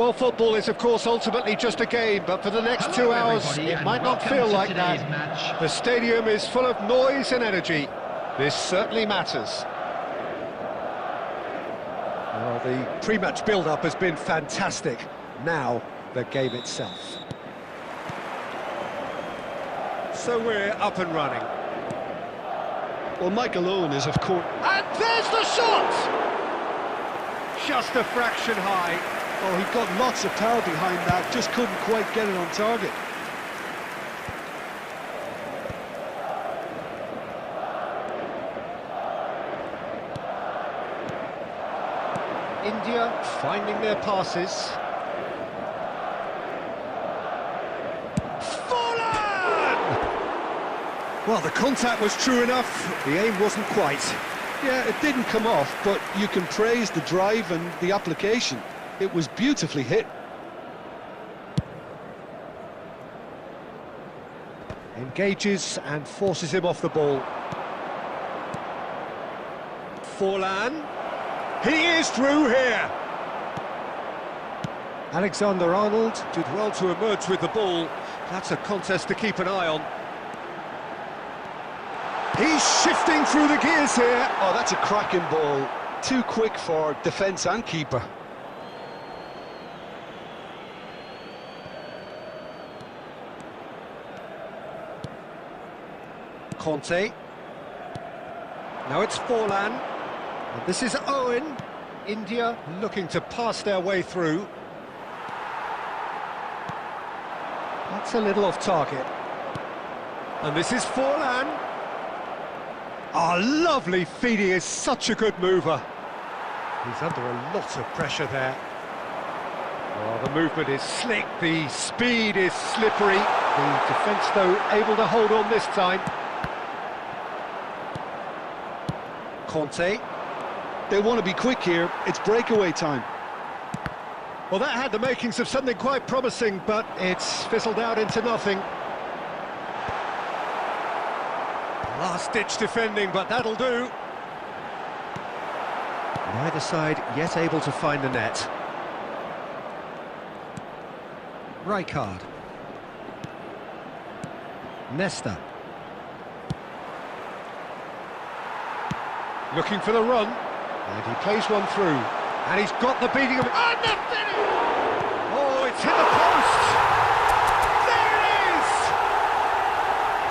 Well, football is, of course, ultimately just a game, but for the next 2 hours, it might not feel like that. The stadium is full of noise and energy. This certainly matters. Well, the pre-match build-up has been fantastic. Now, the game itself. So we're up and running. Well, Michael Owen is, of course... And there's the shot! Just a fraction high. Oh, he got lots of power behind that, just couldn't quite get it on target. India finding their passes. Well, the contact was true enough, the aim wasn't quite. Yeah, it didn't come off, but you can praise the drive and the application. It was beautifully hit. Engages and forces him off the ball. Forlan. He is through here. Alexander-Arnold did well to emerge with the ball. That's a contest to keep an eye on. He's shifting through the gears here. Oh, that's a cracking ball. Too quick for defence and keeper. Conte. Now it's Forlan. And this is Owen. India looking to pass their way through. That's a little off target. And this is Forlan. Oh, lovely feed, he is such a good mover. He's under a lot of pressure there. Oh, the movement is slick, the speed is slippery. The defence, though, able to hold on this time. Conte. They want to be quick here, it's breakaway time. Well, that had the makings of something quite promising, but it's fizzled out into nothing. Last-ditch defending, but that'll do. Neither side yet able to find the net. Rijkaard. Nesta. Looking for the run. And he plays one through. And he's got the beating of it. And the finish! Oh, it's hit the post! There it is!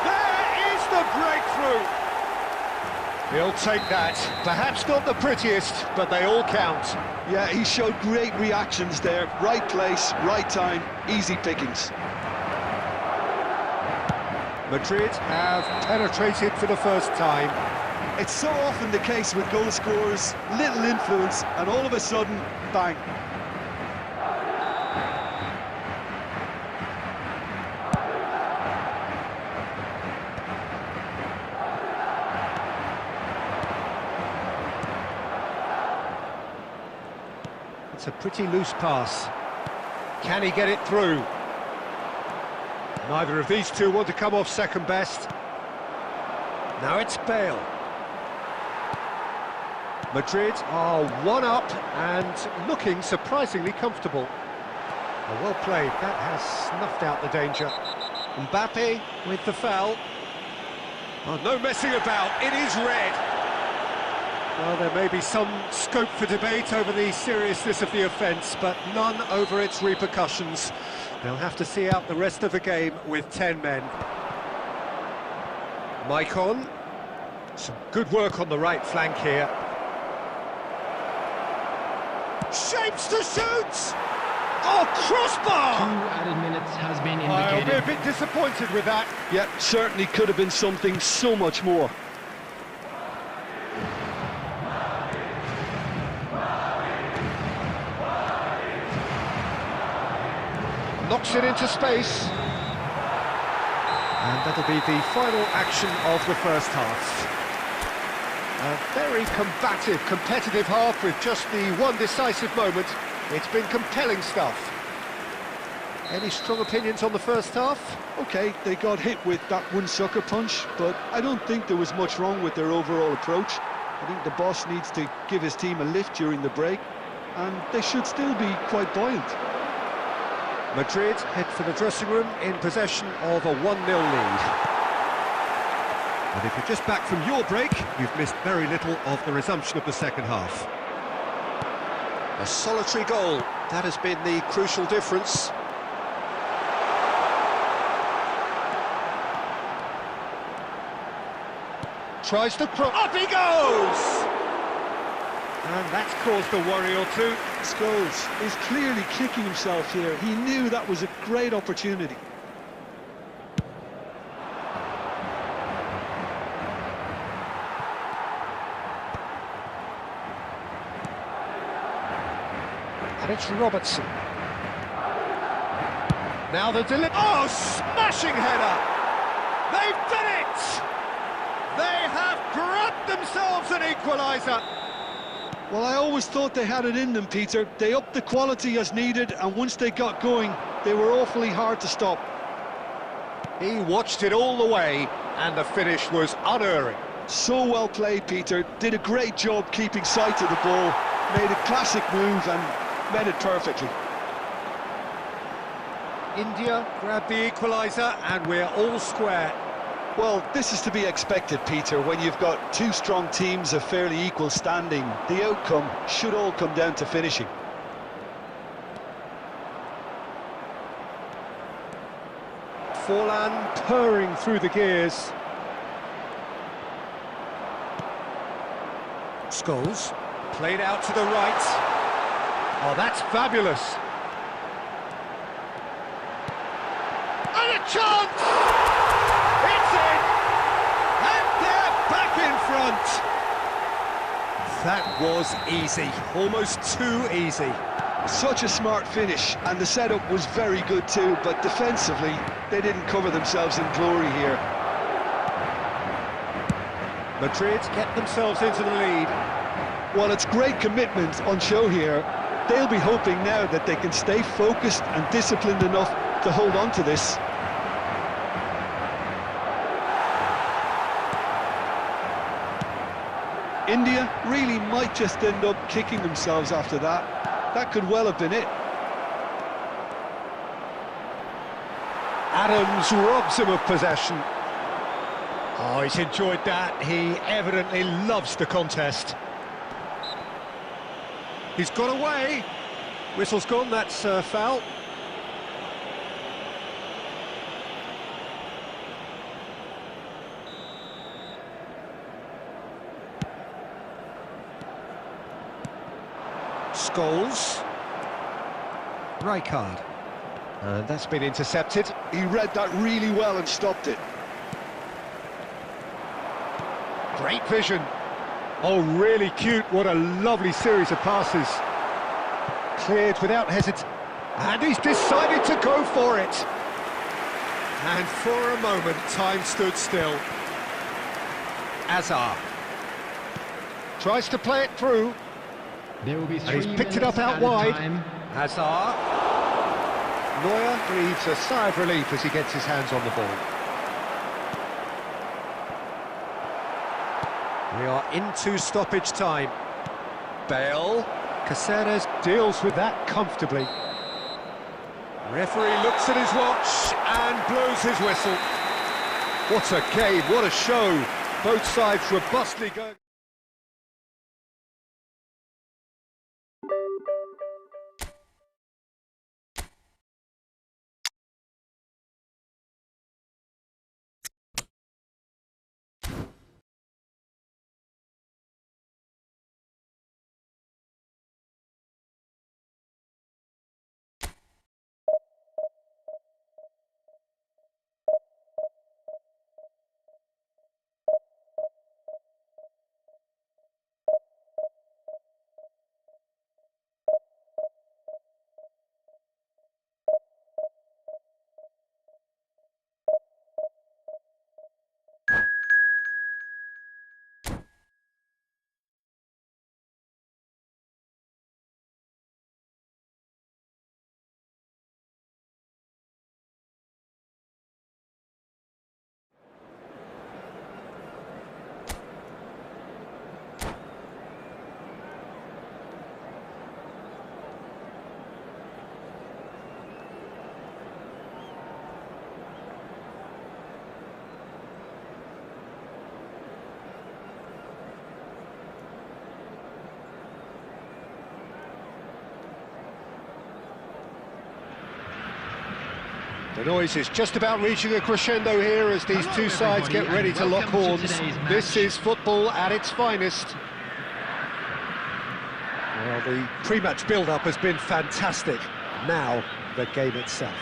There is the breakthrough! He'll take that. Perhaps not the prettiest, but they all count. Yeah, he showed great reactions there. Right place, right time, easy pickings. Madrid have penetrated for the first time. It's so often the case with goal scorers, little influence, and all of a sudden, bang. It's a pretty loose pass. Can he get it through? Neither of these two want to come off second best. Now it's Bale. Madrid are one up and looking surprisingly comfortable. Well played, that has snuffed out the danger. Mbappe with the foul. Oh, no messing about, it is red. Well, there may be some scope for debate over the seriousness of the offence, but none over its repercussions. They'll have to see out the rest of the game with 10 men. Maicon. Some good work on the right flank here. Shapes to shoot! Oh, crossbar! 2 added minutes has been I'll indicated. be a bit disappointed with that. Yeah, certainly could have been something so much more. Knocks it into space. And that'll be the final action of the first half. A very combative, competitive half with just the one decisive moment. It's been compelling stuff. Any strong opinions on the first half? Okay, they got hit with that one sucker punch, but I don't think there was much wrong with their overall approach. I think the boss needs to give his team a lift during the break. and they should still be quite buoyant. Madrid head for the dressing room in possession of a 1-0 lead. And if you're just back from your break, you've missed very little of the resumption of the second half. A solitary goal, that has been the crucial difference. Tries to cross, up he goes! And that's caused a worry or two. Scholes is clearly kicking himself here. He knew that was a great opportunity. And it's Robertson. Now the delivery. Oh, smashing header! They've done it! They have grabbed themselves an equaliser. Well, I always thought they had it in them, Peter. They upped the quality as needed, and once they got going, they were awfully hard to stop. He watched it all the way, and the finish was unerring. So well played, Peter. Did a great job keeping sight of the ball, made a classic move and met it perfectly. India grabbed the equaliser, and we're all square. Well, this is to be expected, Peter, when you've got two strong teams of fairly equal standing. The outcome should all come down to finishing. Forlan purring through the gears. Scholes played out to the right. Oh, that's fabulous. And a chance! It's in! And they're back in front! That was easy, almost too easy. Such a smart finish, and the setup was very good too, but defensively, they didn't cover themselves in glory here. Madrid get themselves into the lead. Well, it's great commitment on show here. They'll be hoping now that they can stay focused and disciplined enough to hold on to this. India really might just end up kicking themselves after that. That could well have been it. Adams robs him of possession. Oh, he's enjoyed that. He evidently loves the contest. He's got away. Whistle's gone, that's foul. Scholes. Rijkaard. And that's been intercepted. He read that really well and stopped it. Great vision. Oh, really cute. What a lovely series of passes. Cleared without hesitation. And he's decided to go for it. And for a moment, time stood still. Azar tries to play it through. There will be And 3 he's picked it minutes up out added wide. time. Hazard. Neuer breathes a sigh of relief as he gets his hands on the ball. We are into stoppage time. Bale. Caceres deals with that comfortably. Referee looks at his watch and blows his whistle. What a game, what a show. Both sides robustly going. The noise is just about reaching a crescendo here as these two sides get ready to lock horns. This is football at its finest. Well, the pre-match build-up has been fantastic. Now, the game itself.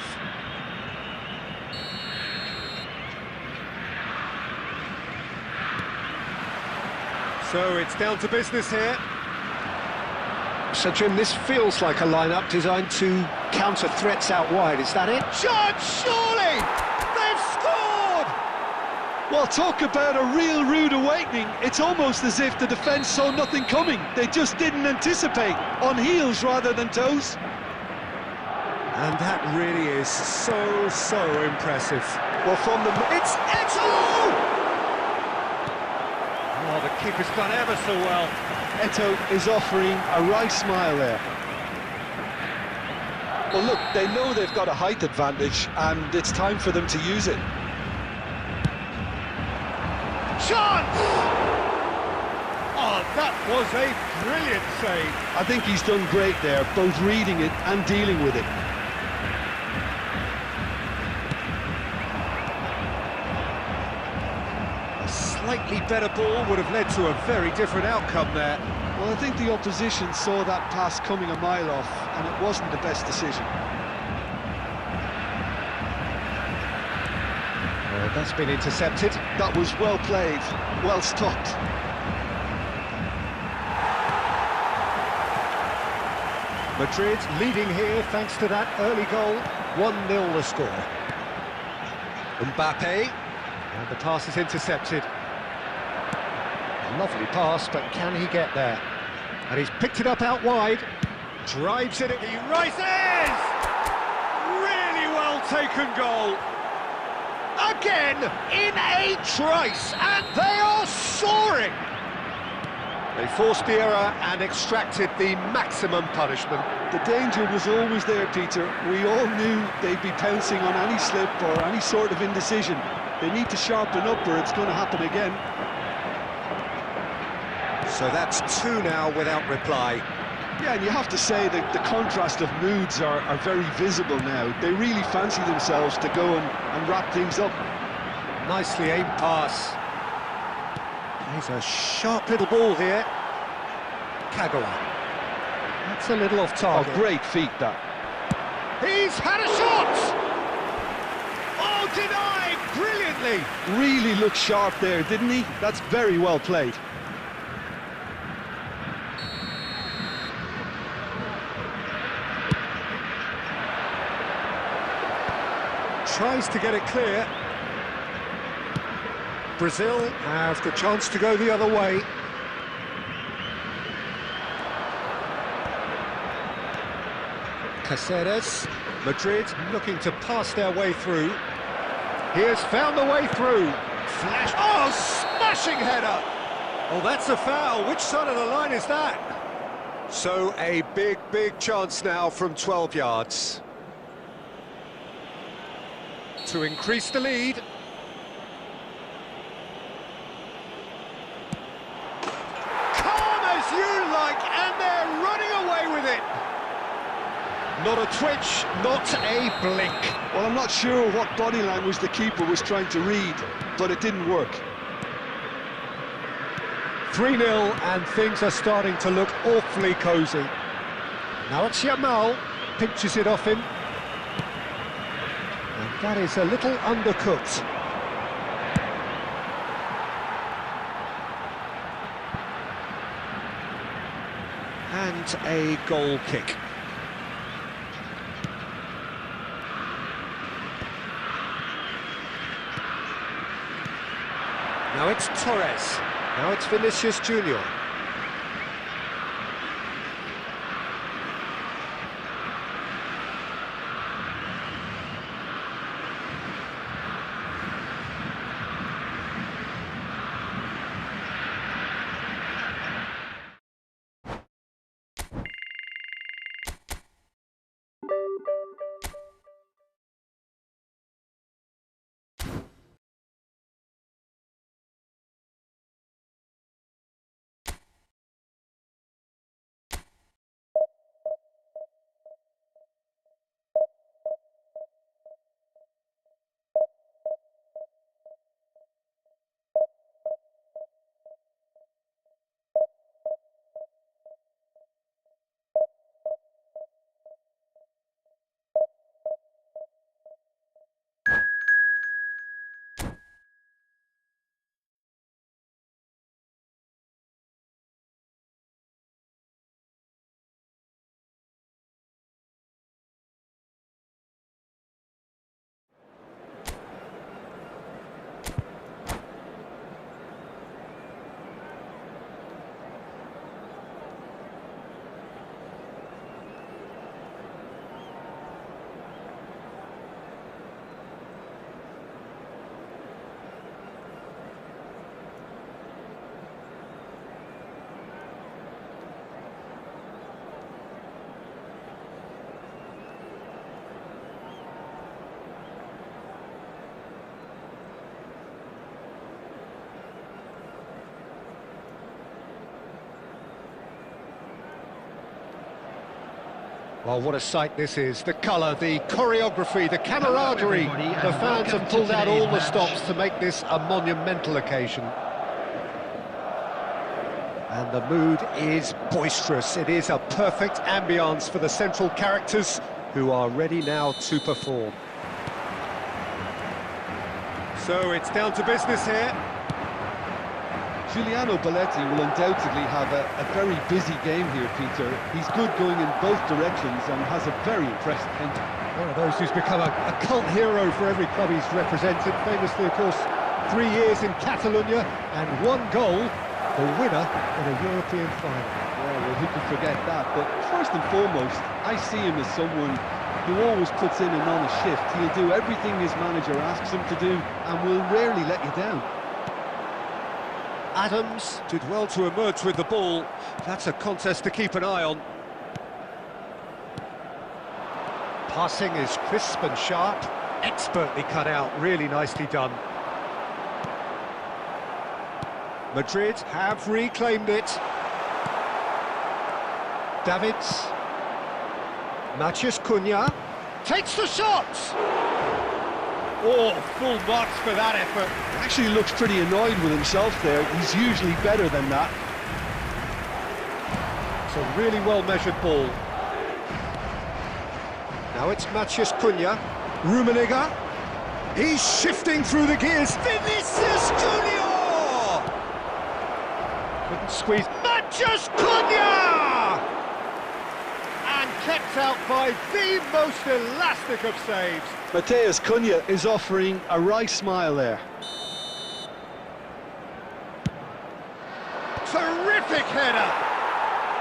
So it's down to business here. So, Jim, this feels like a lineup designed to counter threats out wide. Is that it? Shot, surely! They've scored! Well, talk about a real rude awakening. It's almost as if the defence saw nothing coming. They just didn't anticipate, on heels rather than toes. And that really is so impressive. Well, from the... It's Eto! Oh, the keeper's done ever so well. Eto is offering a wry smile there. Well, look, they know they've got a height advantage, and it's time for them to use it. Chance! Oh, that was a brilliant save. I think he's done great there, both reading it and dealing with it. Slightly better ball would have led to a very different outcome there. Well, I think the opposition saw that pass coming a mile off, and it wasn't the best decision. Well, that's been intercepted. That was well played, well stopped. Madrid leading here thanks to that early goal. 1-0 the score. Mbappe, and the pass is intercepted. Lovely pass, but can he get there? And he's picked it up out wide. Drives it, he rises! Really well taken goal. Again, in a trice, and they are soaring! They forced the error and extracted the maximum punishment. The danger was always there, Peter. We all knew they'd be pouncing on any slip or any sort of indecision. They need to sharpen up or it's going to happen again. So that's 2 now without reply. Yeah, and you have to say that the contrast of moods are very visible now. They really fancy themselves to go and wrap things up. Nicely aimed pass. Plays a sharp little ball here. Kagawa. That's a little off target. Oh, great feat, that. He's had a shot! Oh, denied brilliantly! Really looked sharp there, didn't he? That's very well played. Tries to get it clear. Brazil have the chance to go the other way. Caceres. Madrid looking to pass their way through. He has found the way through. Flash. Oh, smashing header! Oh, that's a foul. Which side of the line is that? So a big chance now from 12 yards. To increase the lead. Calm as you like, and they're running away with it. Not a twitch, not a blink. Well, I'm not sure what body language the keeper was trying to read, but it didn't work. 3-0, and things are starting to look awfully cosy. Now it's Yamal, pinches it off him. And that is a little undercooked. And a goal kick. Now it's Torres. Now it's Vinicius Junior. Well, what a sight this is. The colour, the choreography, the camaraderie. The fans have pulled out all the stops to make this a monumental occasion. And the mood is boisterous. It is a perfect ambience for the central characters who are ready now to perform. So it's down to business here. Giuliano Belletti will undoubtedly have a very busy game here, Peter. He's good going in both directions and has a very impressive painting. One of those who's become a cult hero for every club he's represented. Famously, of course, 3 years in Catalonia and 1 goal, the winner in a European final. Yeah, well, who can forget that? But first and foremost, I see him as someone who always puts in an honest shift. He'll do everything his manager asks him to do and will rarely let you down. Adams did well to emerge with the ball. That's a contest to keep an eye on. Passing is crisp and sharp, expertly cut out, really nicely done. Madrid have reclaimed it. Davids. Matías Cunha takes the shot! Oh, full marks for that effort. Actually looks pretty annoyed with himself there. He's usually better than that. It's a really well-measured ball. Now it's Matías Cunha. Rummenigge. He's shifting through the gears. Vinicius Junior! Couldn't squeeze. Matías Cunha! And kept out by the most elastic of saves. Matías Cunha is offering a right smile there. Terrific header!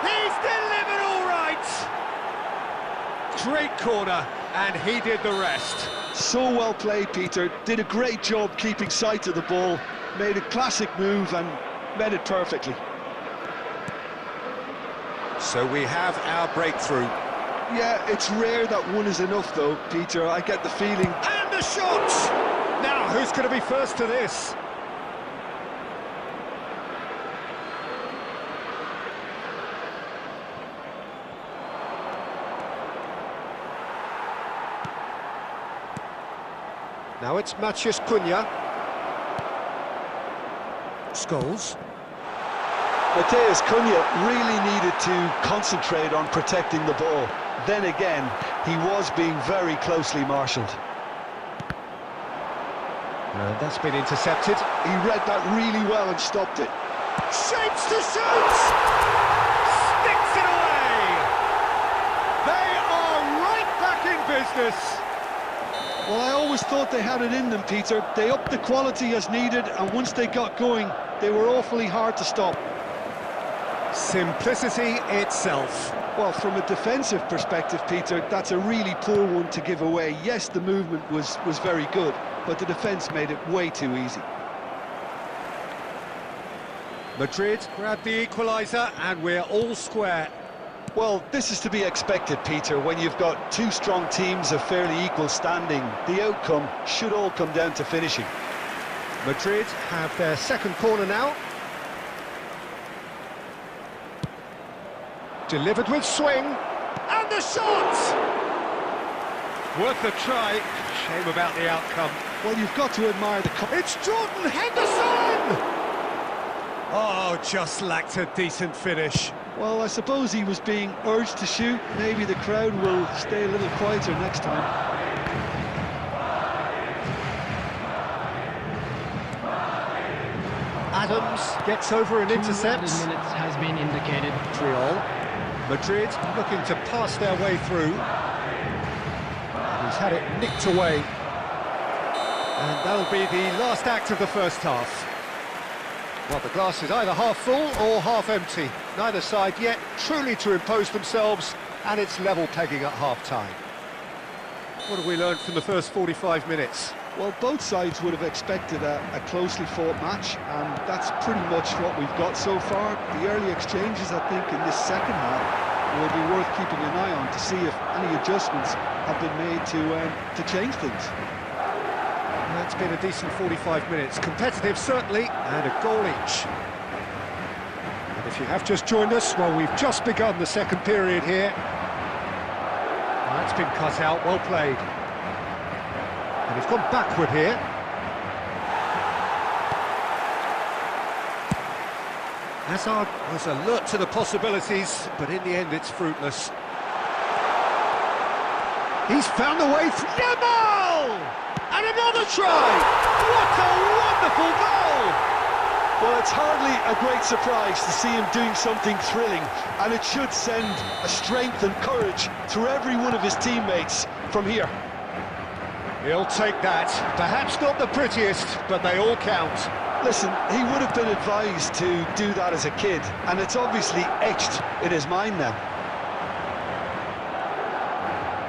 He's delivered all right! Great corner, and he did the rest. So well played, Peter. Did a great job keeping sight of the ball. Made a classic move and met it perfectly. So we have our breakthrough. Yeah, it's rare that one is enough though, Peter. I get the feeling. And the shot! Now, who's going to be first to this? Now it's Matías Cunha. Scholes. Matías Cunha really needed to concentrate on protecting the ball. Then again, he was being very closely marshalled. And that's been intercepted. He read that really well and stopped it. Shapes to shoot! Sticks it away! They are right back in business! Well, I always thought they had it in them, Peter. They upped the quality as needed, and once they got going, they were awfully hard to stop. Simplicity itself. Well, from a defensive perspective, Peter, that's a really poor one to give away. Yes, the movement was very good, but the defence made it way too easy. Madrid grabbed the equaliser, and we're all square. Well, this is to be expected, Peter. When you've got two strong teams of fairly equal standing, the outcome should all come down to finishing. Madrid have their second corner now. Delivered with swing, and the shot! Worth a try, shame about the outcome. Well, you've got to admire the... It's Jordan Henderson! Oh, just lacked a decent finish. Well, I suppose he was being urged to shoot. Maybe the crowd will stay a little quieter next time. Adams gets over and intercepts. 2 minutes has been indicated. Triol. Madrid looking to pass their way through. He's had it nicked away. And that'll be the last act of the first half. Well, the glass is either half full or half empty. Neither side yet truly to impose themselves, and it's level pegging at half-time. What have we learned from the first 45 minutes? Well, both sides would have expected a closely fought match, and that's pretty much what we've got so far. The early exchanges, I think, in this second half will be worth keeping an eye on to see if any adjustments have been made to change things. That's been a decent 45 minutes. Competitive, certainly, and a goal each. And if you have just joined us, well, we've just begun the second period here. That's been cut out, well played. And he's gone backward here. Hazard was alert to the possibilities, but in the end it's fruitless. He's found the way through. Yamal! And another try! What a wonderful goal! Well, it's hardly a great surprise to see him doing something thrilling, and it should send a strength and courage through every one of his teammates from here. He'll take that. Perhaps not the prettiest, but they all count. Listen, he would have been advised to do that as a kid, and it's obviously etched in his mind now.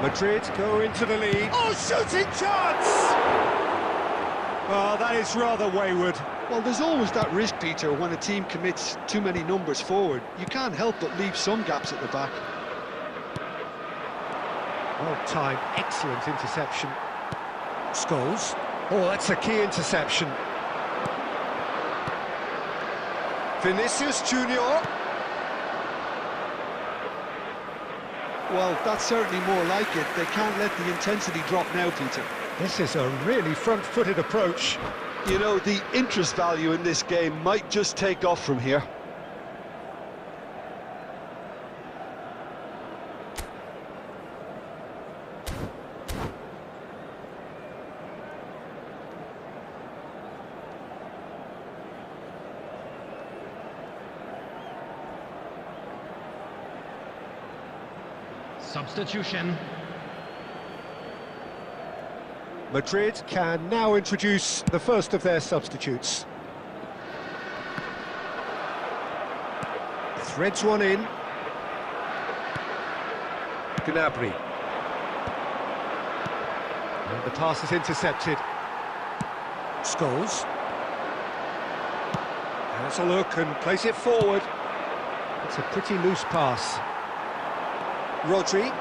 Madrid go into the lead. Oh, shooting chance! Oh, that is rather wayward. Well, there's always that risk, Peter, when a team commits too many numbers forward. You can't help but leave some gaps at the back. Well timed, excellent interception. Scholes. Oh, that's a key interception. Vinicius Junior. Well, that's certainly more like it. They can't let the intensity drop now, Peter. This is a really front-footed approach. You know, the interest value in this game might just take off from here. Substitution. Madrid can now introduce the first of their substitutes. Threads one in. Gnabry. And the pass is intercepted. Scholes. Has a look and plays it forward. It's a pretty loose pass. Rodri.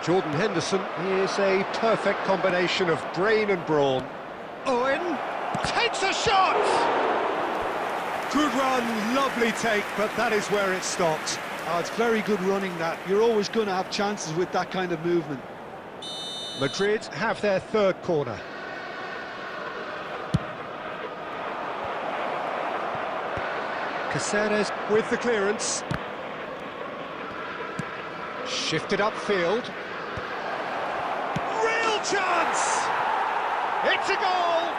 Jordan Henderson is a perfect combination of brain and brawn. Owen takes a shot! Good run, lovely take, but that is where it stopped. Oh, it's very good running, that. You're always going to have chances with that kind of movement. Madrid have their third corner. Caceres with the clearance. Shifted upfield. Real chance! It's a goal!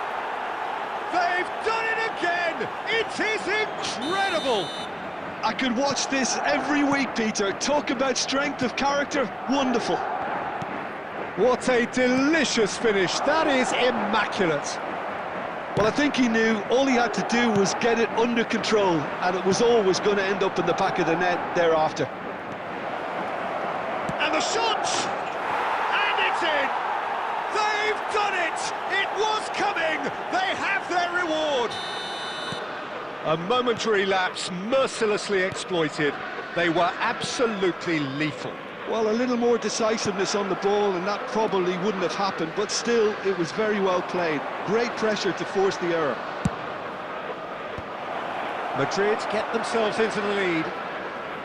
They've done it again! It is incredible! I could watch this every week, Peter. Talk about strength of character. Wonderful. What a delicious finish. That is immaculate. Well, I think he knew all he had to do was get it under control, and it was always going to end up in the back of the net thereafter. And the shot! And it's in! They've done it! It was coming! They have their reward! A momentary lapse mercilessly exploited. They were absolutely lethal. Well, a little more decisiveness on the ball and that probably wouldn't have happened, but still, it was very well played. Great pressure to force the error. Madrid get themselves into the lead.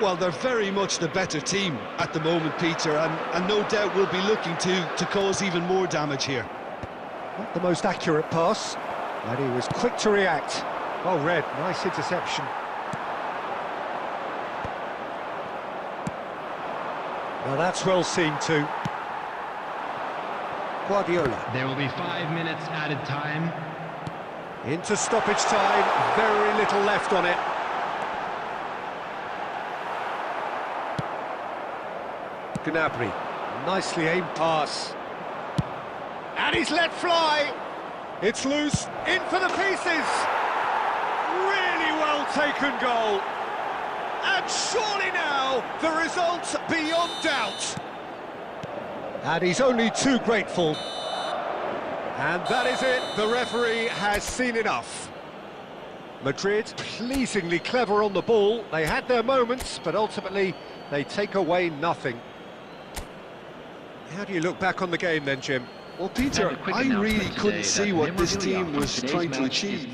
Well, they're very much the better team at the moment, Peter, and no doubt will be looking to cause even more damage here. Not the most accurate pass, but he was quick to react. Well read, nice interception. Well, that's well seen too. Guardiola. There will be 5 minutes added time. Into stoppage time, very little left on it. Gnabry, nicely aimed pass. And he's let fly. It's loose, in for the pieces. Really well taken goal. And surely now, the result beyond doubt. And he's only too grateful. And that is it, the referee has seen enough. Madrid, pleasingly clever on the ball. They had their moments, but ultimately, they take away nothing. How do you look back on the game then, Jim? Well, Peter, I really couldn't see what this team was trying to achieve.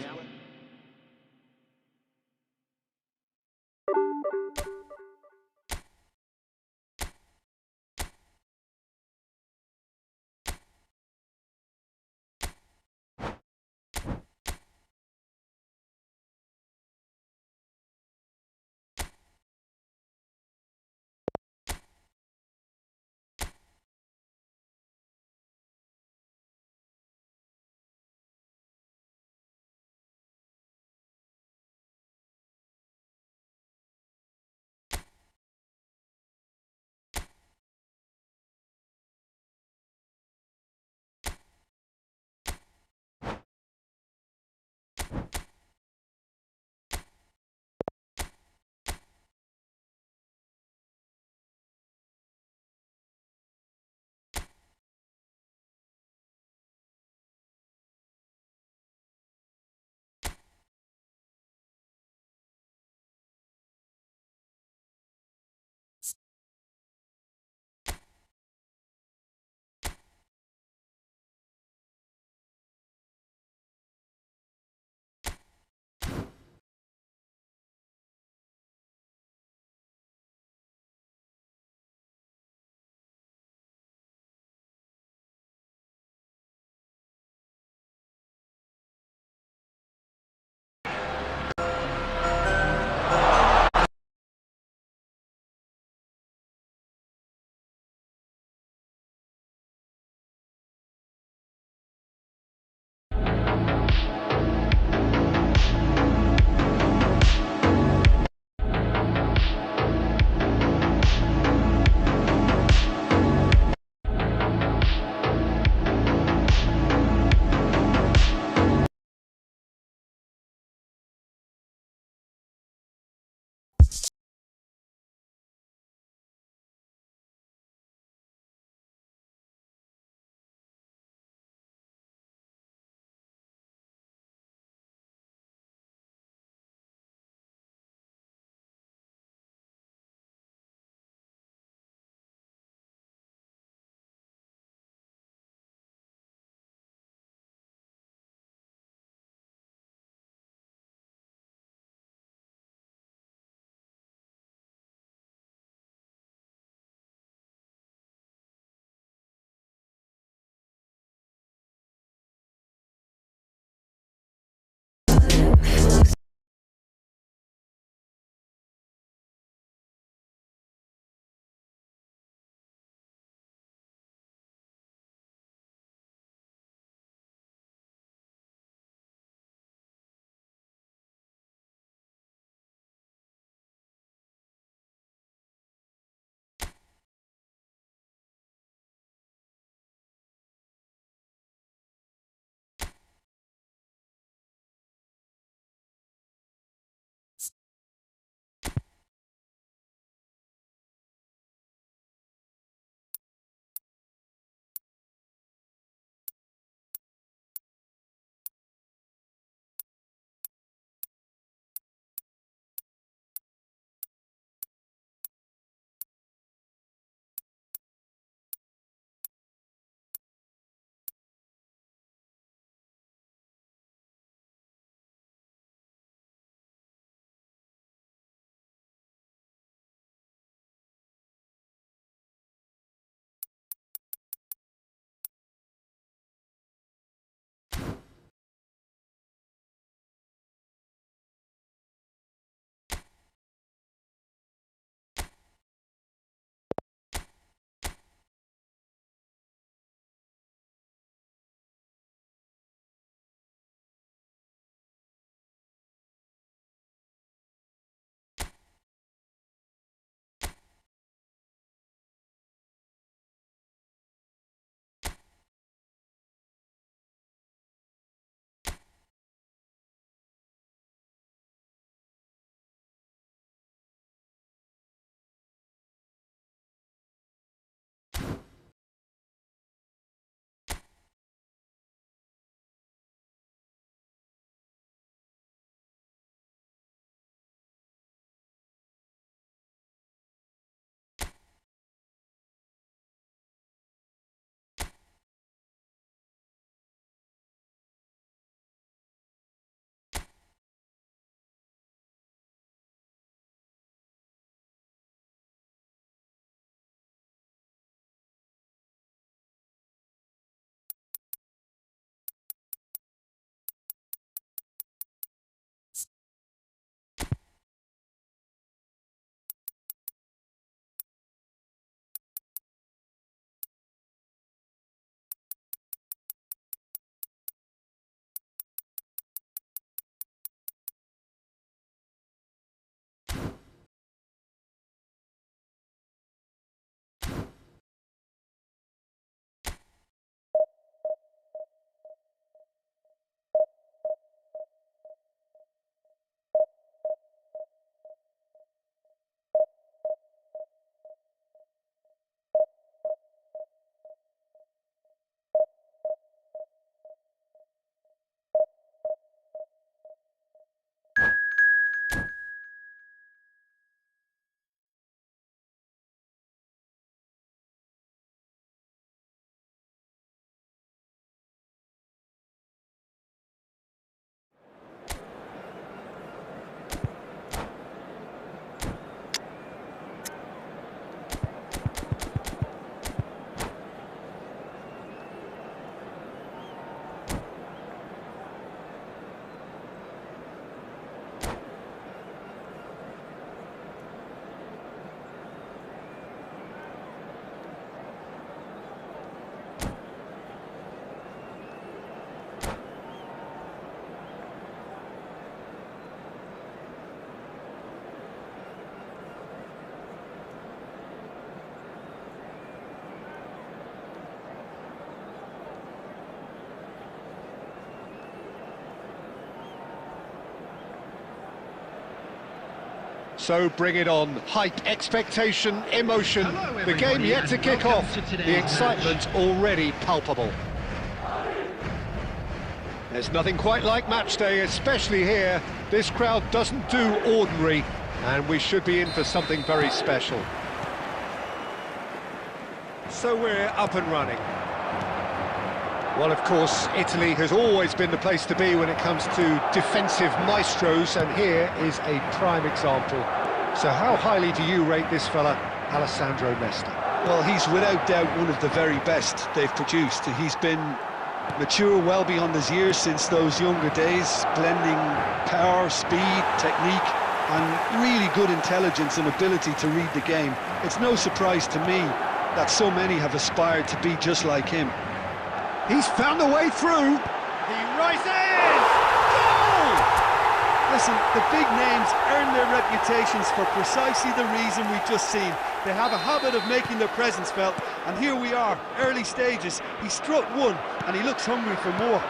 So bring it on. Hype, expectation, emotion. The game yet to kick off. The excitement already palpable. There's nothing quite like match day, especially here. This crowd doesn't do ordinary, and we should be in for something very special. So we're up and running. Well, of course, Italy has always been the place to be when it comes to defensive maestros, and here is a prime example. So how highly do you rate this fella, Alessandro Nesta? Well, he's without doubt one of the very best they've produced. He's been mature well beyond his years since those younger days, blending power, speed, technique, and really good intelligence and ability to read the game. It's no surprise to me that so many have aspired to be just like him. He's found a way through. He rises! Goal! Listen, the big names earn their reputations for precisely the reason we've just seen. They have a habit of making their presence felt, and here we are, early stages. He struck one, and he looks hungry for more.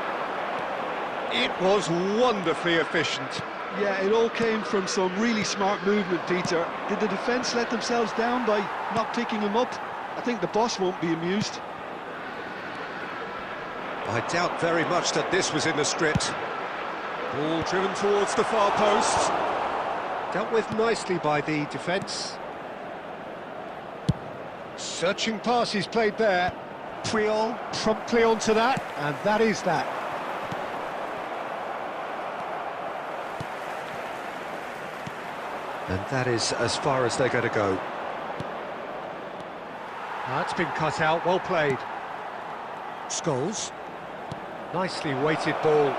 It was wonderfully efficient. Yeah, it all came from some really smart movement, Peter. Did the defence let themselves down by not picking him up? I think the boss won't be amused. I doubt very much that this was in the script. Ball driven towards the far post. Dealt with nicely by the defence. Searching pass he's played there. Puyol promptly onto that, and that is that. And that is as far as they're going to go. That's been cut out, well played. Scholes. Nicely weighted ball.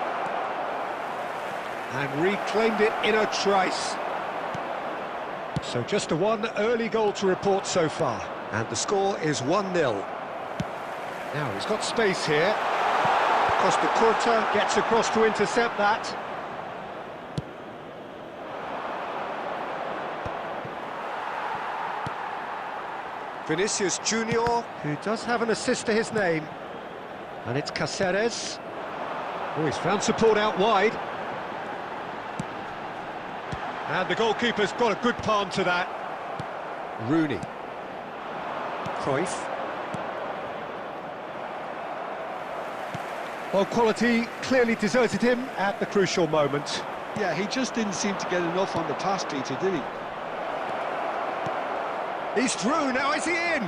And reclaimed it in a trice. So just a one early goal to report so far. And the score is 1-0. Now he's got space here. Costa Curta gets across to intercept that. Vinicius Junior, who does have an assist to his name. And it's Cáceres. Oh, he's found support out wide. And the goalkeeper's got a good palm to that. Rooney. Cruyff. Well, quality clearly deserted him at the crucial moment. Yeah, he just didn't seem to get enough on the pass, Peter, did he? He's through, now is he in?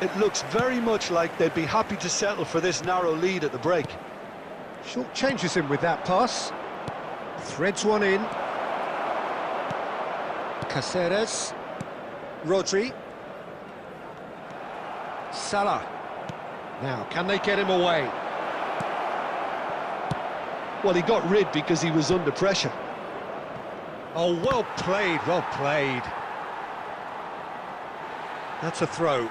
It looks very much like they'd be happy to settle for this narrow lead at the break. Short changes him with that pass. Threads one in. Cáceres. Rodri. Salah. Now, can they get him away? Well, he got rid because he was under pressure. Oh, well played, well played. That's a throw.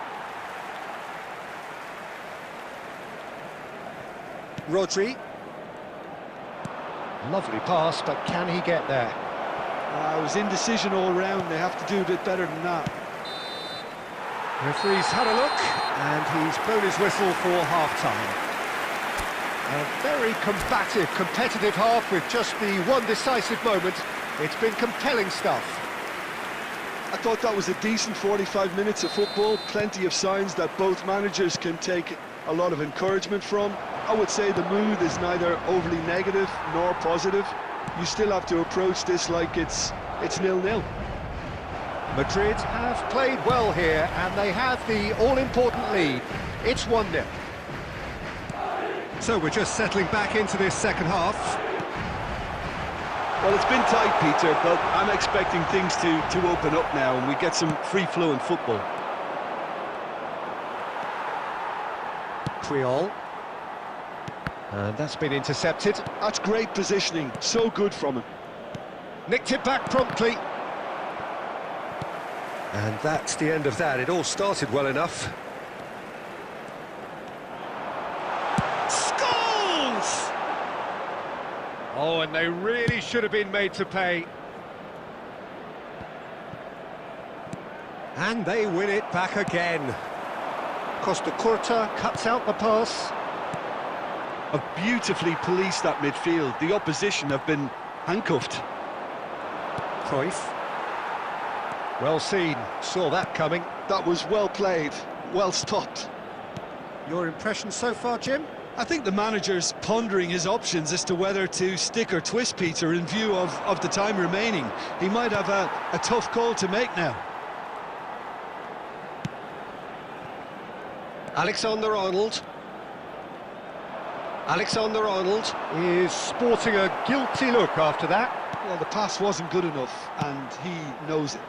Rodri. Lovely pass, but can he get there? It was indecision all round. They have to do a bit better than that. Referee's had a look, and he's blown his whistle for half-time. A very combative, competitive half with just the one decisive moment. It's been compelling stuff. I thought that was a decent 45 minutes of football. Plenty of signs that both managers can take a lot of encouragement from. I would say the mood is neither overly negative nor positive. You still have to approach this like it's 0-0. Madrid have played well here, and they have the all-important lead. It's 1-0. So we're just settling back into this second half. Well, it's been tight, Peter, but I'm expecting things to open up now and we get some free-flowing football. Puyol. And that's been intercepted. That's great positioning, so good from him. Nicked it back promptly. And that's the end of that. It all started well enough. Scholes! Oh, and they really should have been made to pay. And they win it back again. Costa Curta cuts out the pass. Have beautifully policed that midfield. The opposition have been handcuffed. Cruyff. Well seen, saw that coming. That was well played, well stopped. Your impression so far, Jim? I think the manager's pondering his options as to whether to stick or twist Peter in view of the time remaining. He might have a tough call to make now. Alexander-Arnold. Alexander-Arnold is sporting a guilty look after that. Well, the pass wasn't good enough, and he knows it.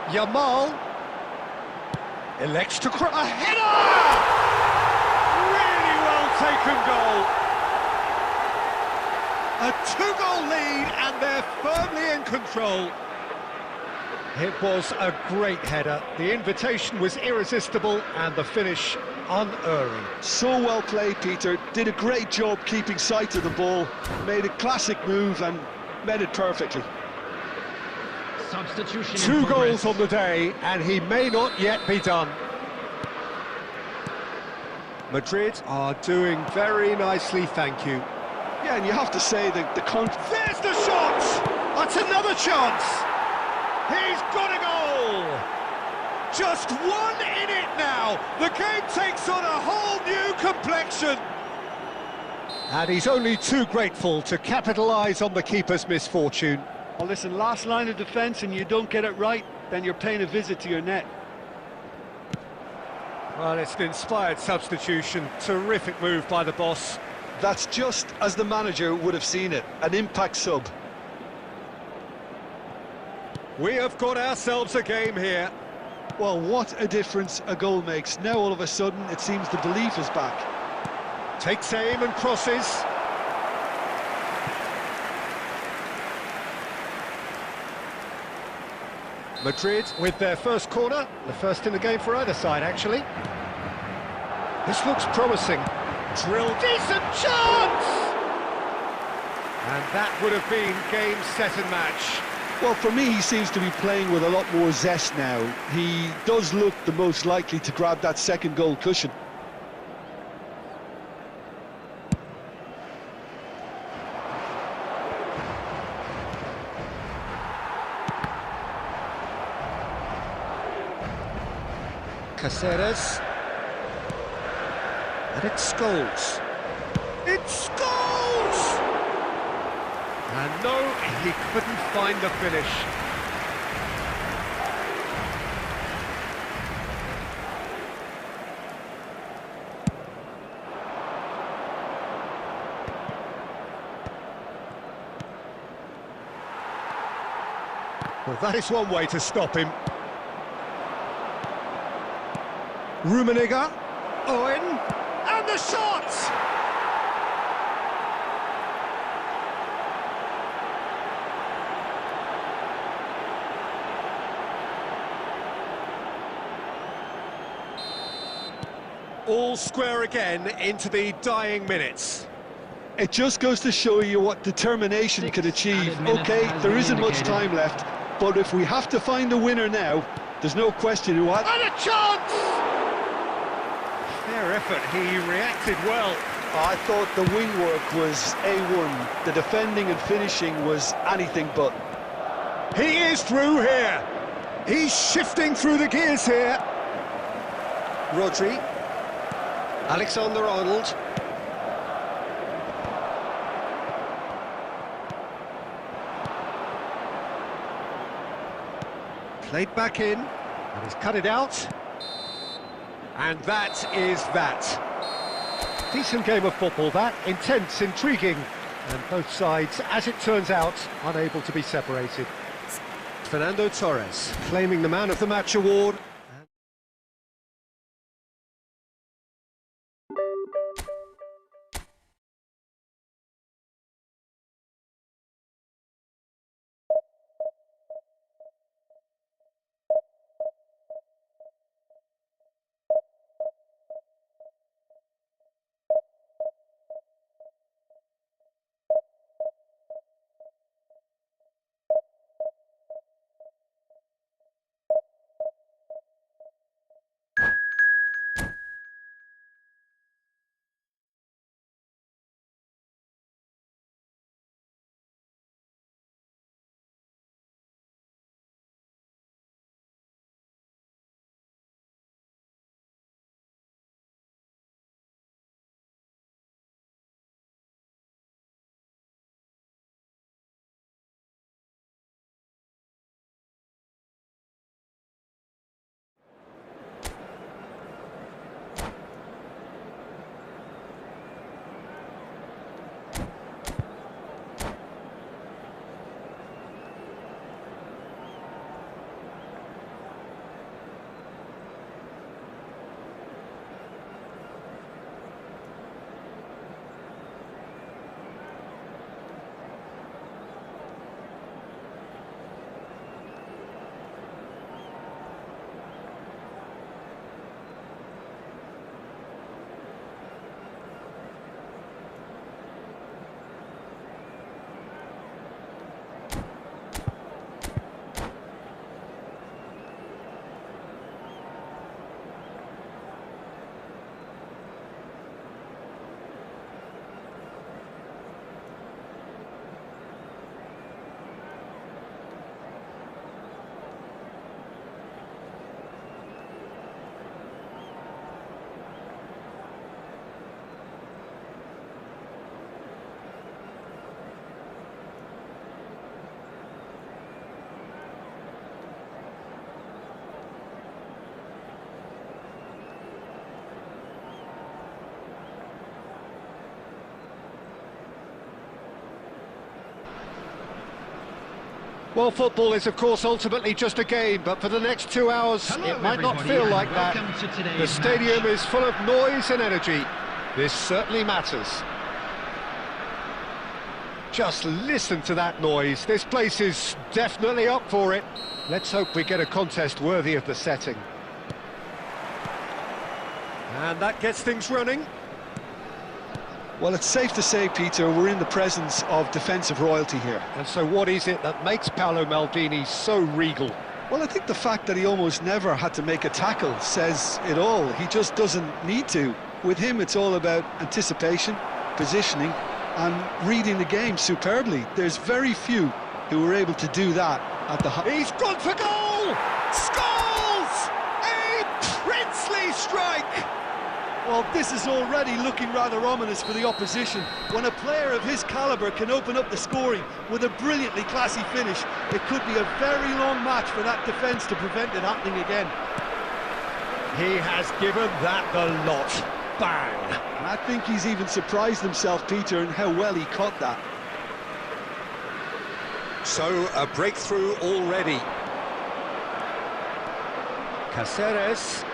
Yamal elects to a header! Really well taken goal. A two-goal lead, and they're firmly in control. It was a great header. The invitation was irresistible, and the finish unerring. So well played, Peter. Did a great job keeping sight of the ball. Made a classic move and met it perfectly. Substitution. Two goals on the day, and he may not yet be done. Madrid are doing very nicely, thank you. Yeah, and you have to say that There's the shot! That's another chance! He's got a goal! Just one in it now! The game takes on a whole new complexion! And he's only too grateful to capitalise on the keeper's misfortune. Well, listen, last line of defence and you don't get it right, then you're paying a visit to your net. Well, it's an inspired substitution. Terrific move by the boss. That's just as the manager would have seen it, an impact sub. We have got ourselves a game here. Well, what a difference a goal makes. Now all of a sudden it seems the belief is back. Takes aim and crosses. Madrid with their first corner, the first in the game for either side, actually. This looks promising. Drill, decent chance! And that would have been game, set and match. Well, for me, he seems to be playing with a lot more zest now. He does look the most likely to grab that second goal cushion. Caceres. And it's Scholes. It's Scholes! And no, he couldn't find the finish. Well, that is one way to stop him. Rummenigge, Owen, and the shot! All square again into the dying minutes. It just goes to show you what determination can achieve. Okay, there isn't much time left, but if we have to find a winner now, there's no question who had... And a chance! Fair effort, he reacted well. I thought the wing work was A1. The defending and finishing was anything but. He is through here. He's shifting through the gears here. Rodri. Alexander-Arnold. Played back in, and he's cut it out. And that is that. Decent game of football, that. Intense, intriguing. And both sides, as it turns out, unable to be separated. Fernando Torres claiming the Man of the Match award. Well, football is, of course, ultimately just a game, but for the next 2 hours, Hello, it might not everybody, feel and like that. welcome to today's The stadium match. is full of noise and energy. This certainly matters. Just listen to that noise. This place is definitely up for it. Let's hope we get a contest worthy of the setting. And that gets things running. Well, it's safe to say, Peter, we're in the presence of defensive royalty here. And so what is it that makes Paolo Maldini so regal? Well, I think the fact that he almost never had to make a tackle says it all. He just doesn't need to. With him, it's all about anticipation, positioning, and reading the game superbly. There's very few who are able to do that at the high. He's gone for goal! Scores! A princely strike! Well, this is already looking rather ominous for the opposition. When a player of his calibre can open up the scoring with a brilliantly classy finish, it could be a very long match for that defence to prevent it happening again. He has given that the lot. Bang! And I think he's even surprised himself, Peter, in how well he caught that. So, a breakthrough already. Caceres.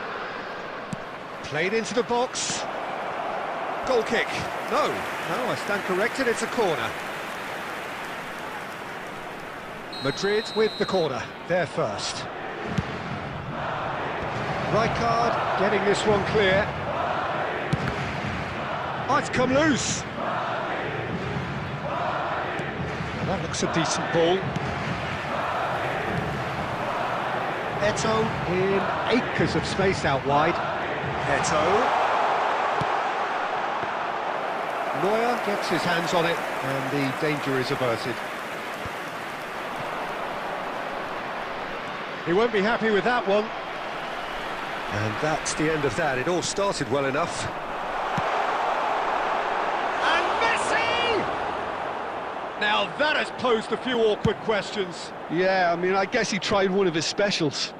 Played into the box. Goal kick. No, I stand corrected, it's a corner. Madrid with the corner, they're first. Rijkaard getting this one clear. Oh, it's come loose. Well, that looks a decent ball. Eto'o in acres of space out wide. Eto'o. Neuer gets his hands on it, and the danger is averted. He won't be happy with that one. And that's the end of that. It all started well enough. And Messi! Now that has posed a few awkward questions. Yeah, I mean, I guess he tried one of his specials.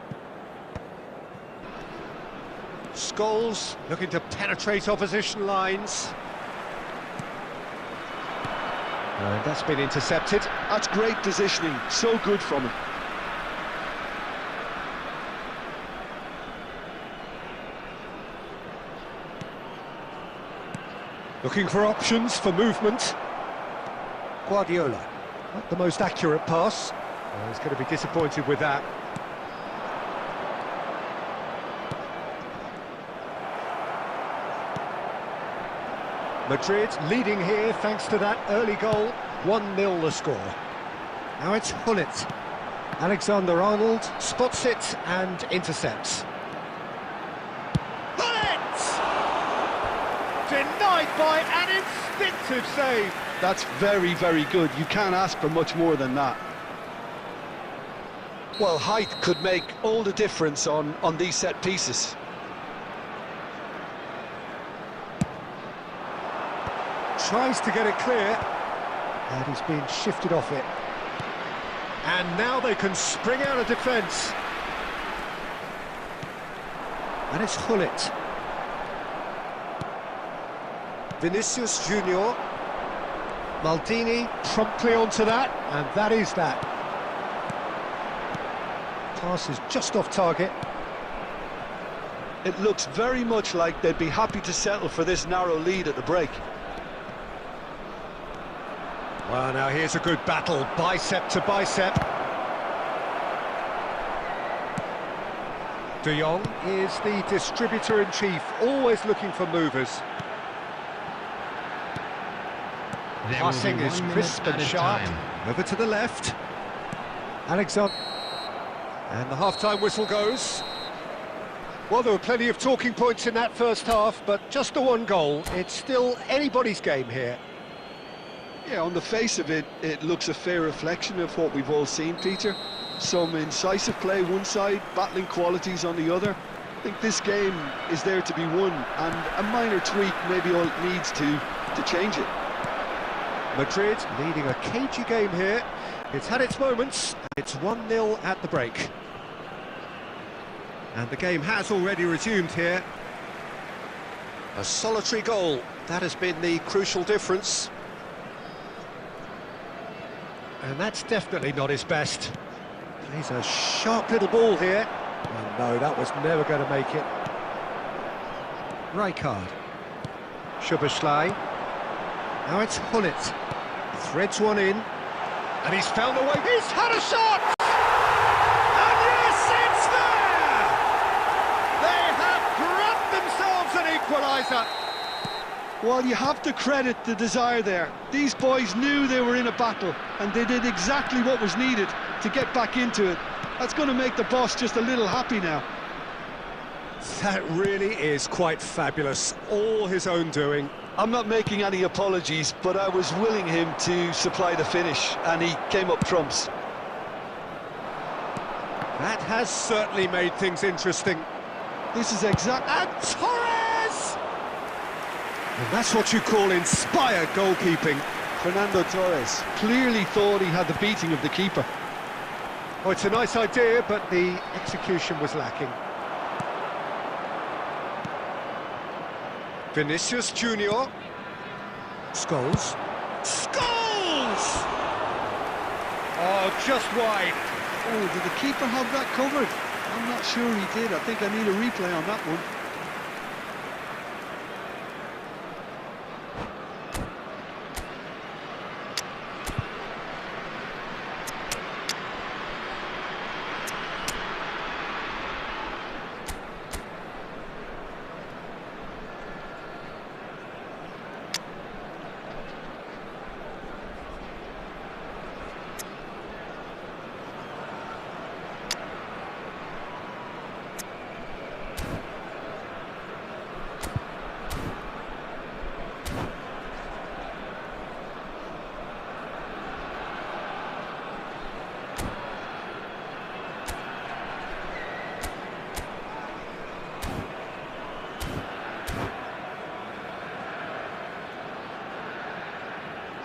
Scholes looking to penetrate opposition lines. And that's been intercepted. That's great positioning, so good from him. Looking for options for movement. Guardiola, not the most accurate pass. Well, he's going to be disappointed with that. Madrid leading here thanks to that early goal. 1-0 the score. Now it's Hullet. Alexander-Arnold spots it and intercepts. Hullet! Denied by an instinctive save. That's very, very good. You can't ask for much more than that. Well, height could make all the difference on these set pieces. Tries to get it clear, and he's being shifted off it. And now they can spring out of defence. And it's Hullet. Vinicius Junior. Maldini promptly onto that, and that is that. Pass is just off target. It looks very much like they'd be happy to settle for this narrow lead at the break. Well, now here's a good battle, bicep to bicep. De Jong is the distributor-in-chief, always looking for movers. Passing is crisp and sharp. Over to the left. Alexander. And the half-time whistle goes. Well, there were plenty of talking points in that first half, but just the one goal. It's still anybody's game here. Yeah, on the face of it, it looks a fair reflection of what we've all seen, Peter. Some incisive play one side, battling qualities on the other. I think this game is there to be won, and a minor tweak maybe all it needs to change it. Madrid leading a cagey game here. It's had its moments. It's 1-0 at the break. And the game has already resumed here. A solitary goal. That has been the crucial difference. And that's definitely not his best. Plays a sharp little ball here. And no, that was never going to make it. Rijkaard. Szoboszlai. Now it's Hullet. Threads one in. And he's found a way. He's had a shot! And yes, it's there! They have grabbed themselves an equaliser. Well, you have to credit the desire there. These boys knew they were in a battle, and they did exactly what was needed to get back into it. That's going to make the boss just a little happy now. That really is quite fabulous. All his own doing. I'm not making any apologies, but I was willing him to supply the finish, and he came up trumps. That has certainly made things interesting. This is exact... And Torres! And that's what you call inspired goalkeeping. Fernando Torres clearly thought he had the beating of the keeper. Oh, it's a nice idea, but the execution was lacking. Vinicius Junior. Scholes. Scholes! Oh, just wide. Oh, did the keeper have that covered? I'm not sure he did. I think I need a replay on that one.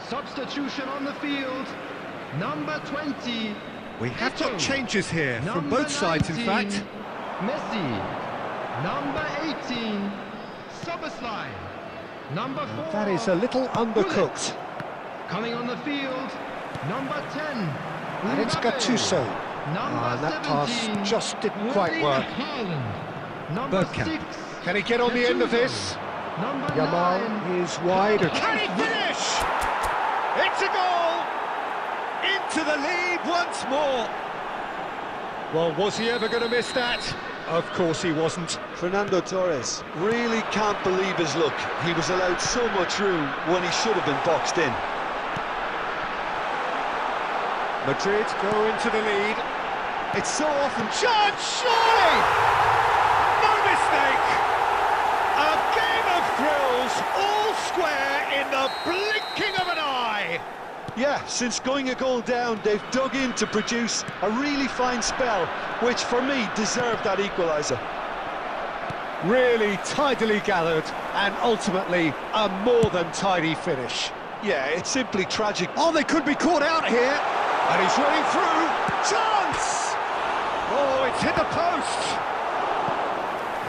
Substitution on the field, number 20. We have got changes here from Number both sides, in 19, fact. Messi. Number 18, Szoboszlai. Number 4. That is a little undercooked. Hullet. Coming on the field, number 10. And it's Gattuso. Number That pass 17, just didn't quite work. Haaland. Number Bergkamp. 6. Can he get on the end of this? Number Yamal 9. is wide. Can he finish? It's a goal! Into the lead once more. Well, was he ever going to miss that? Of course he wasn't. Fernando Torres really can't believe his luck. He was allowed so much room when he should have been boxed in. Madrid go into the lead. It's so often... Chance, surely! No mistake! A game of thrills, all square in the blinking of an eye! Yeah, since going a goal down, they've dug in to produce a really fine spell, which for me deserved that equaliser. Really tidily gathered, and ultimately a more than tidy finish. Yeah, it's simply tragic. Oh, they could be caught out here, and he's running through. Chance! Oh, it's hit the post.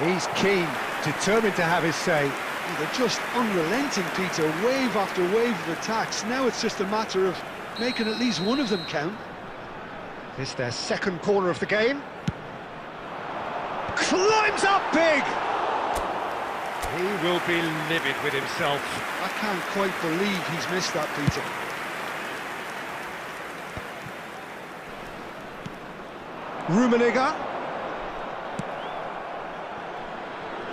He's keen, determined to have his say. They're just unrelenting, Peter, wave after wave of attacks. Now it's just a matter of making at least one of them count. This their second corner of the game. Climbs up big! He will be livid with himself. I can't quite believe he's missed that, Peter. Rummenigge.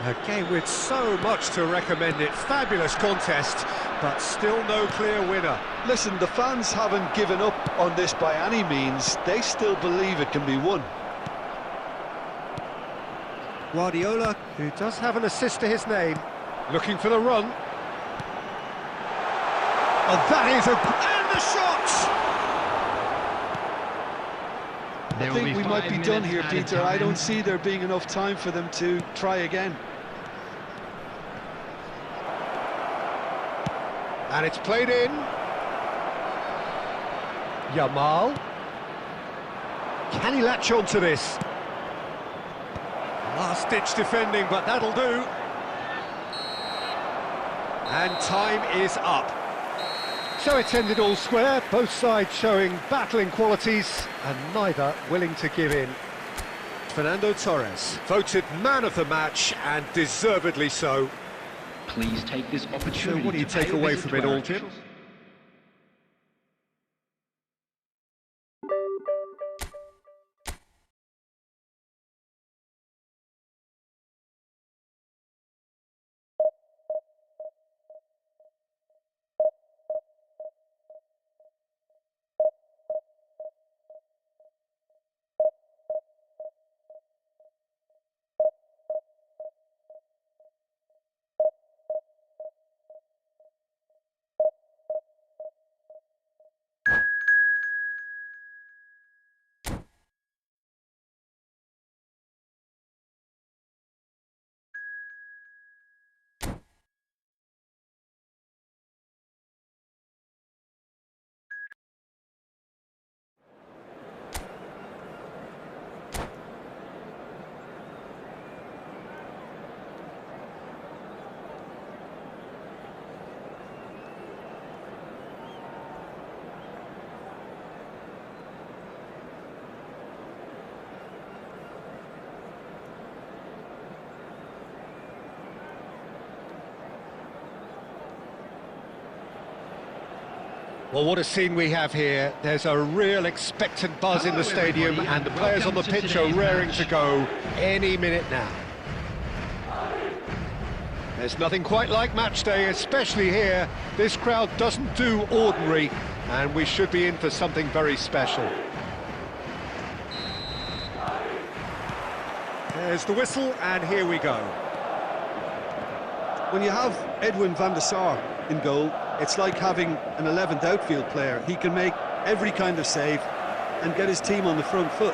A game with so much to recommend it. Fabulous contest, but still no clear winner. Listen, the fans haven't given up on this by any means. They still believe it can be won. Guardiola, who does have an assist to his name, looking for the run. Oh, that is a... and the shot! I think we might be done here, Peter. I don't see there being enough time for them to try again. And it's played in. Yamal. Can he latch on to this? Last-ditch defending, but that'll do. And time is up. So it's ended all square, both sides showing battling qualities and neither willing to give in. Fernando Torres, voted man of the match and deservedly so. Please take this opportunity. So what do you take away from it all, Jim? Well, what a scene we have here. There's a real expectant buzz in the stadium and the players on the pitch are raring to go any minute now. There's nothing quite like match day, especially here. This crowd doesn't do ordinary and we should be in for something very special. There's the whistle and here we go. When you have Edwin van der Sar in goal, it's like having an 11th outfield player. He can make every kind of save and get his team on the front foot.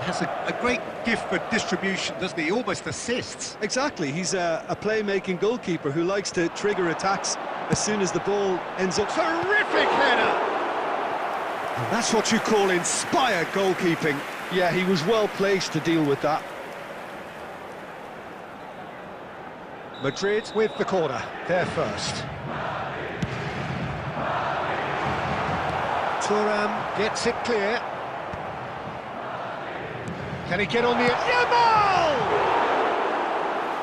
Has a great gift for distribution, doesn't he? Almost assists. Exactly, he's a playmaking goalkeeper who likes to trigger attacks as soon as the ball ends up. Terrific header! And that's what you call inspired goalkeeping. Yeah, he was well placed to deal with that. Madrid with the corner, they're first. Thuram gets it clear. Can he get on the... Yamal!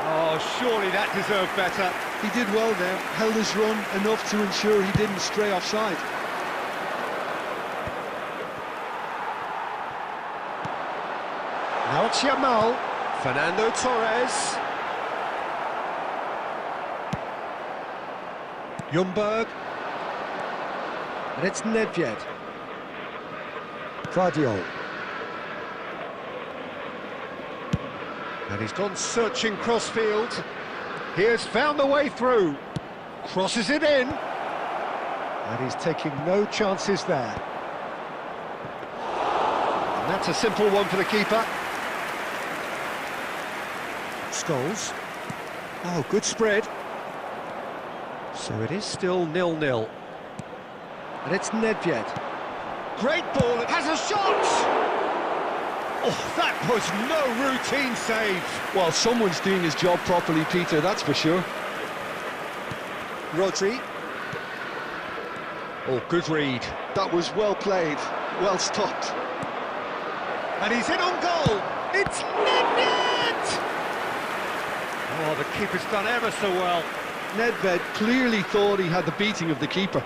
Oh, surely that deserved better. He did well there, held his run enough to ensure he didn't stray offside. Now it's Yamal. Fernando Torres. Ljungberg. And it's Nedved. Guardiola. And he's gone searching crossfield. He has found the way through. Crosses it in. And he's taking no chances there. And that's a simple one for the keeper. Scholes. Oh, good spread. So it is still 0-0. And it's Nedved. Great ball, it has a shot! Oh, that was no routine save. Well, someone's doing his job properly, Peter, that's for sure. Rodri. Oh, good read. That was well played, well stopped. And he's in on goal. It's Nedved! Oh, the keeper's done ever so well. Nedved clearly thought he had the beating of the keeper.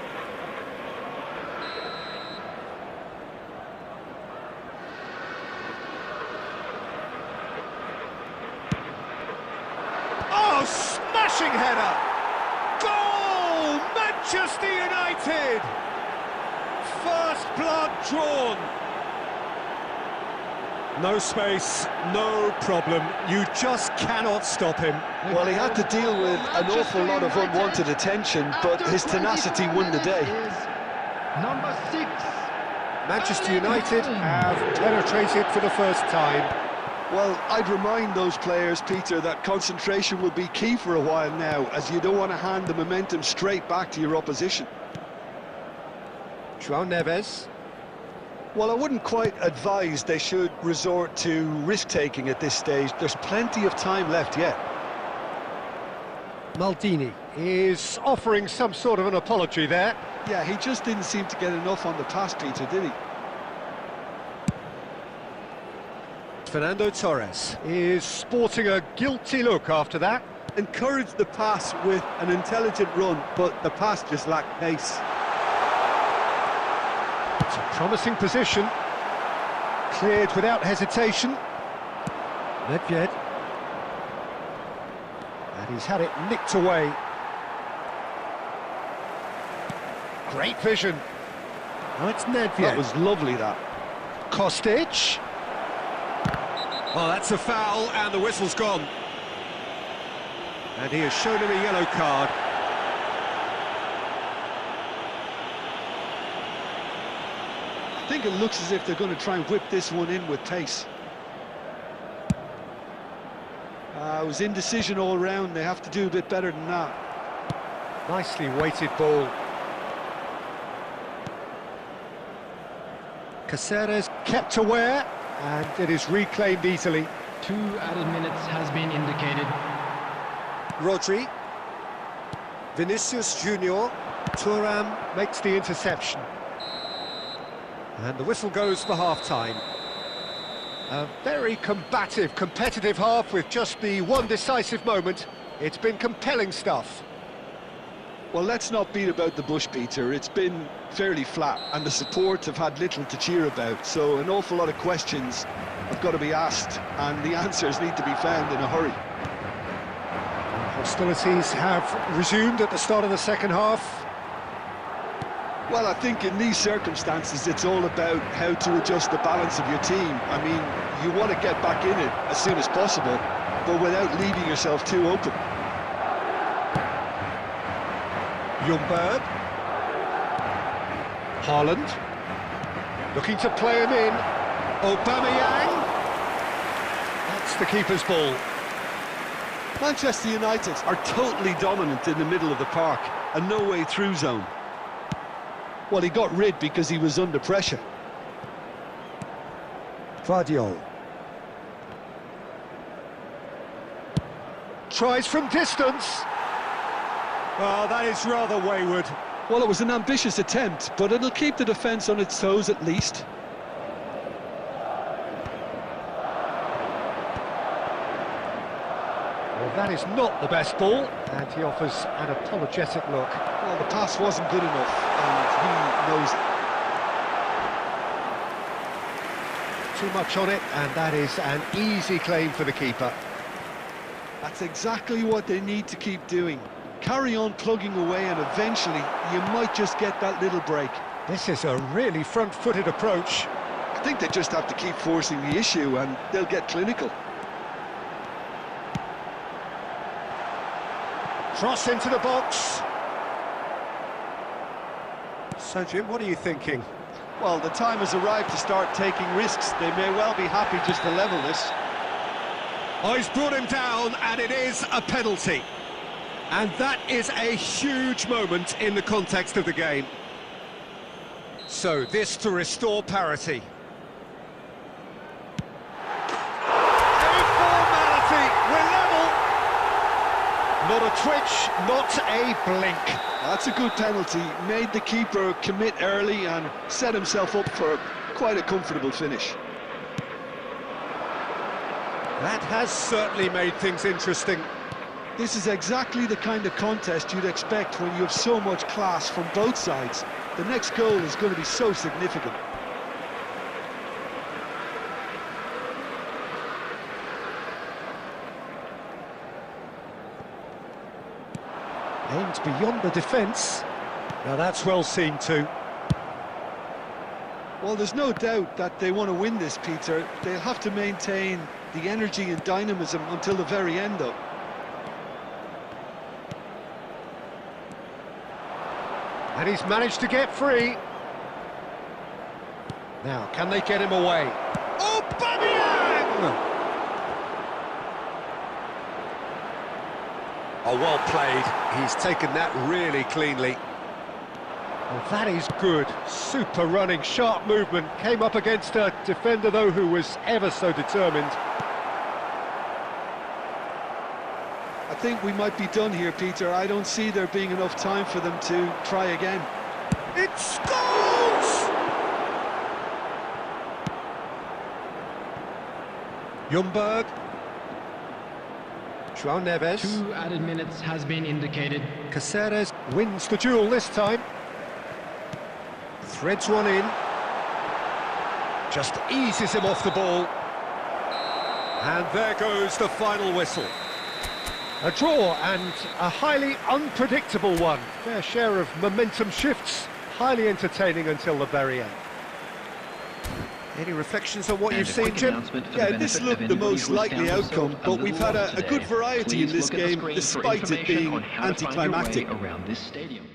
Oh, smashing header! Goal! Manchester United! First blood drawn. No space, no problem. You just cannot stop him. Well, he had to deal with an awful lot of unwanted attention, but his tenacity won the day. Number 6. Manchester United have penetrated for the first time. Well, I'd remind those players, Peter, that concentration will be key for a while now, as you don't want to hand the momentum straight back to your opposition. João Neves. Well, I wouldn't quite advise they should resort to risk-taking at this stage. There's plenty of time left yet. Maldini is offering some sort of an apology there. Yeah, he just didn't seem to get enough on the pass, Peter, did he? Fernando Torres is sporting a guilty look after that. Encouraged the pass with an intelligent run, but the pass just lacked pace. It's a promising position. Cleared without hesitation. Nedved. And he's had it nicked away. Great vision. Oh, it's Nedved. That was lovely, that. Kostic. Oh, that's a foul, and the whistle's gone. And he has shown him a yellow card. I think it looks as if they're going to try and whip this one in with pace. It was indecision all round. They have to do a bit better than that. Nicely weighted ball. Caceres kept aware, and it is reclaimed easily. 2 added minutes has been indicated. Rodri. Vinicius Junior. Thuram makes the interception. And the whistle goes for half-time. A very combative, competitive half with just the one decisive moment. It's been compelling stuff. Well, let's not beat about the bush, Peter. It's been fairly flat, and the support have had little to cheer about. So an awful lot of questions have got to be asked, and the answers need to be found in a hurry. Hostilities have resumed at the start of the second half. Well, I think in these circumstances, it's all about how to adjust the balance of your team. I mean, you want to get back in it as soon as possible, but without leaving yourself too open. Ljungberg. Haaland. Looking to play him in. Aubameyang. That's the keeper's ball. Manchester United are totally dominant in the middle of the park, a no-way through zone. Well, he got rid because he was under pressure. Vardiol. Tries from distance. Oh, that is rather wayward. Well, it was an ambitious attempt, but it'll keep the defence on its toes at least. Well, that is not the best ball, and he offers an apologetic look. Well, the pass wasn't good enough, and he knows it. Too much on it, and that is an easy claim for the keeper. That's exactly what they need to keep doing. Carry on plugging away, and eventually you might just get that little break. This is a really front-footed approach. I think they just have to keep forcing the issue, and they'll get clinical. Cross into the box. So, Jim, what are you thinking? Well, the time has arrived to start taking risks. They may well be happy just to level this. Oh, he's brought him down, and it is a penalty. And that is a huge moment in the context of the game. So, this to restore parity. A formality, we're level. Not a twitch, not a blink. That's a good penalty. Made the keeper commit early and set himself up for quite a comfortable finish. That has certainly made things interesting. This is exactly the kind of contest you'd expect when you have so much class from both sides. The next goal is going to be so significant. Aimed beyond the defence. Now that's well seen too. Well, there's no doubt that they want to win this, Peter. They'll have to maintain the energy and dynamism until the very end, though. And he's managed to get free. Now, can they get him away? Aubameyang! Oh, well played. He's taken that really cleanly. Well, that is good. Super running, sharp movement. Came up against a defender, though, who was ever so determined. I think we might be done here, Peter. I don't see there being enough time for them to try again. It scores! Ljungberg. João Neves. 2 added minutes has been indicated. Caceres wins the duel this time. Threads one in. Just eases him off the ball. And there goes the final whistle. A draw, and a highly unpredictable one. Fair share of momentum shifts. Highly entertaining until the very end. Any reflections on what you've seen, Jim? Yeah, this looked the most likely outcome, but we've had a good variety in this game, despite it being anticlimactic. Around this stadium.